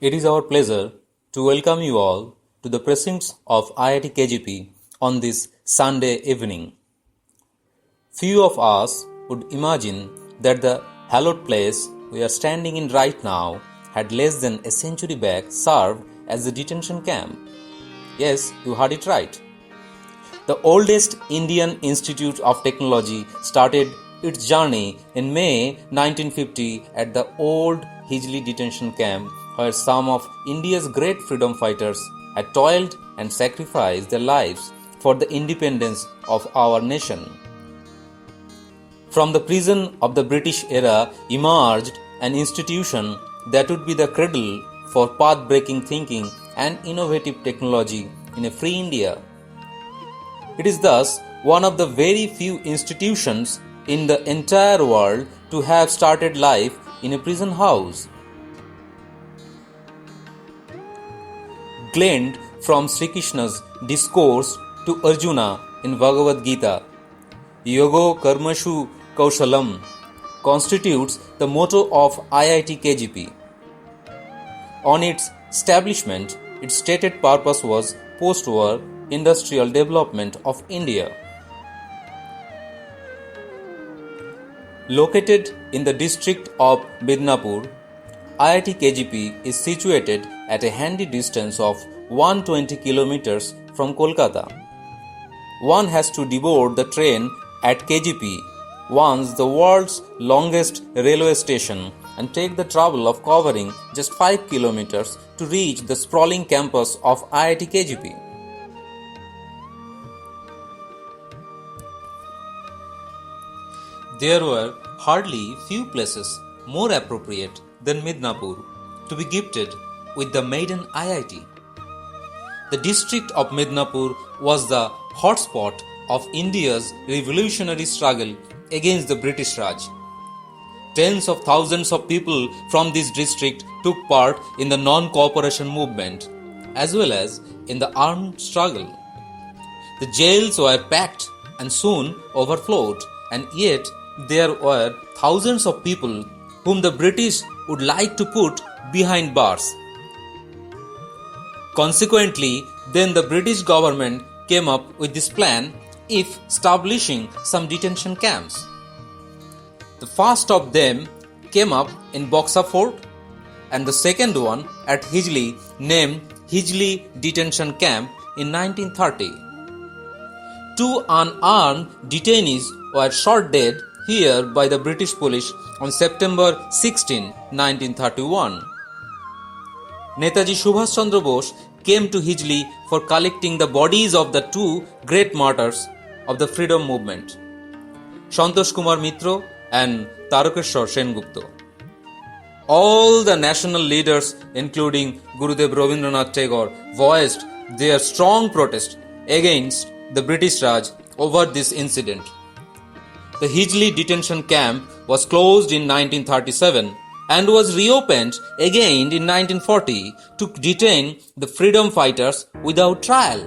It is our pleasure to welcome you all to the precincts of IIT KGP on this Sunday evening. Few of us would imagine that the hallowed place we are standing in right now had less than a century back served as a detention camp. Yes, you heard it right. The oldest Indian Institute of Technology started its journey in May 1950 at the old Hijli detention camp, where some of India's great freedom fighters had toiled and sacrificed their lives for the independence of our nation. From the prison of the British era emerged an institution that would be the cradle for path-breaking thinking and innovative technology in a free India. It is thus one of the very few institutions in the entire world to have started life in a prison house. Gleaned from Sri Krishna's discourse to Arjuna in Bhagavad Gita, Yogo Karmashu Kaushalam constitutes the motto of IIT KGP. On its establishment, its stated purpose was post-war industrial development of India. Located in the district of Midnapur, IIT KGP is situated at a handy distance of 120 kilometers from Kolkata. One has to deboard the train at KGP, once the world's longest railway station, and take the trouble of covering just 5 kilometers to reach the sprawling campus of IIT KGP. There were hardly few places more appropriate than Midnapur to be gifted with the maiden IIT. The district of Midnapur was the hotspot of India's revolutionary struggle against the British Raj. Tens of thousands of people from this district took part in the non-cooperation movement as well as in the armed struggle. The jails were packed and soon overflowed, and yet there were thousands of people whom the British would like to put behind bars. Consequently, then the British government came up with this plan of establishing some detention camps. The first of them came up in Boxa Fort, and the second one at Hijli, named Hijli Detention Camp in 1930. Two unarmed detainees were shot dead here by the British police on September 16, 1931. Netaji Subhash Chandra Bose came to Hijli for collecting the bodies of the two great martyrs of the freedom movement, Santosh Kumar Mitra and Tarakeshwar Sengupta. All the national leaders, including Gurudev Rabindranath Tagore, voiced their strong protest against the British Raj over this incident. The Hijli detention camp was closed in 1937 and was reopened again in 1940 to detain the freedom fighters without trial.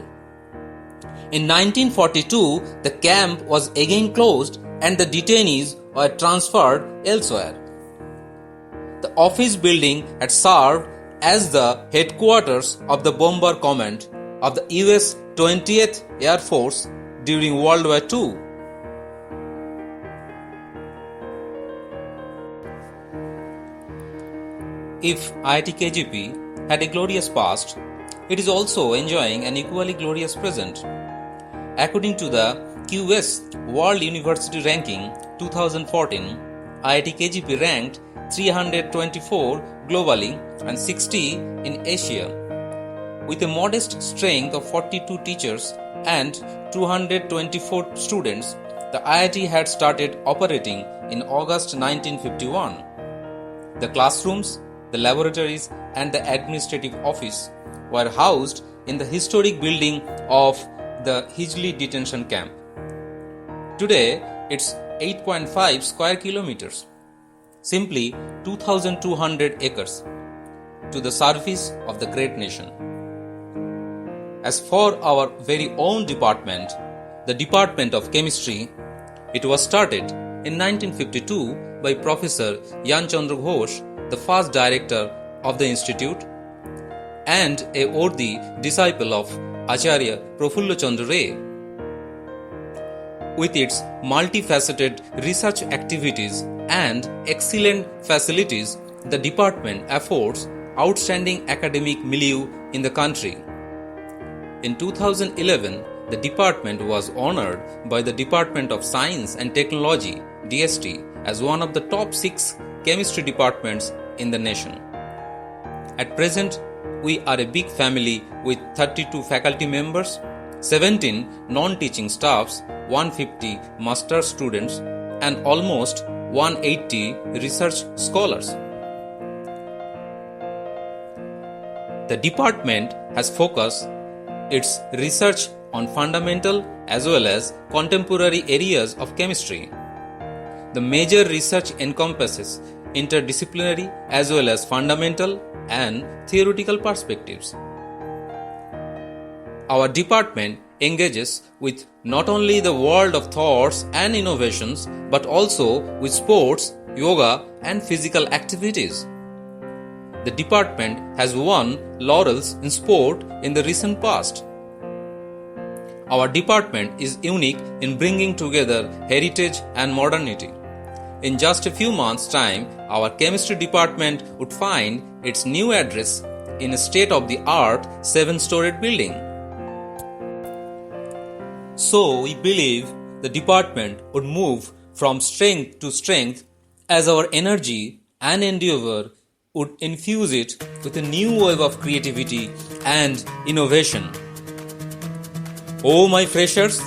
In 1942, the camp was again closed and the detainees were transferred elsewhere. The office building had served as the headquarters of the Bomber Command of the US 20th Air Force during World War II. If IIT KGP had a glorious past, it is also enjoying an equally glorious present. According to the QS World University Ranking 2014, IIT KGP ranked 324 globally and 60 in Asia. With a modest strength of 42 teachers and 224 students, the IIT had started operating in August 1951. The classrooms, the laboratories and the administrative office were housed in the historic building of the Hijli detention camp. Today, it's 8.5 square kilometers, simply 2,200 acres, to the service of the great nation. As for our very own department, the Department of Chemistry, it was started in 1952 by Professor Yan Chandra Ghosh, the first director of the institute, and a worthy disciple of Acharya Prafulla Chandra Ray. With its multifaceted research activities and excellent facilities, the department affords outstanding academic milieu in the country. In 2011, the department was honored by the Department of Science and Technology (DST) as one of the top 6 chemistry departments in the nation. At present, we are a big family with 32 faculty members, 17 non-teaching staffs, 150 master students, and almost 180 research scholars. The department has focused its research on fundamental as well as contemporary areas of chemistry. The major research encompasses interdisciplinary as well as fundamental and theoretical perspectives. Our department engages with not only the world of thoughts and innovations but also with sports, yoga, and physical activities. The department has won laurels in sport in the recent past. Our department is unique in bringing together heritage and modernity. In just a few months' time, our chemistry department would find its new address in a state-of-the-art 7-storied building. So, we believe the department would move from strength to strength as our energy and endeavor would infuse it with a new wave of creativity and innovation. Oh my freshers,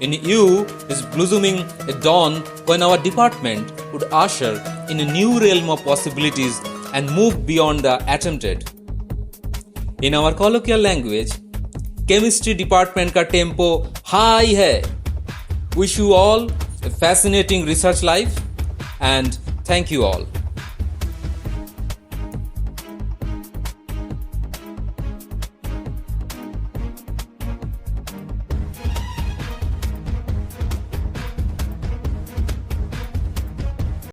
in you is blossoming a dawn when our department would usher in a new realm of possibilities and move beyond the attempted. In our colloquial language, chemistry department का tempo high है. Wish you all a fascinating research life and thank you all.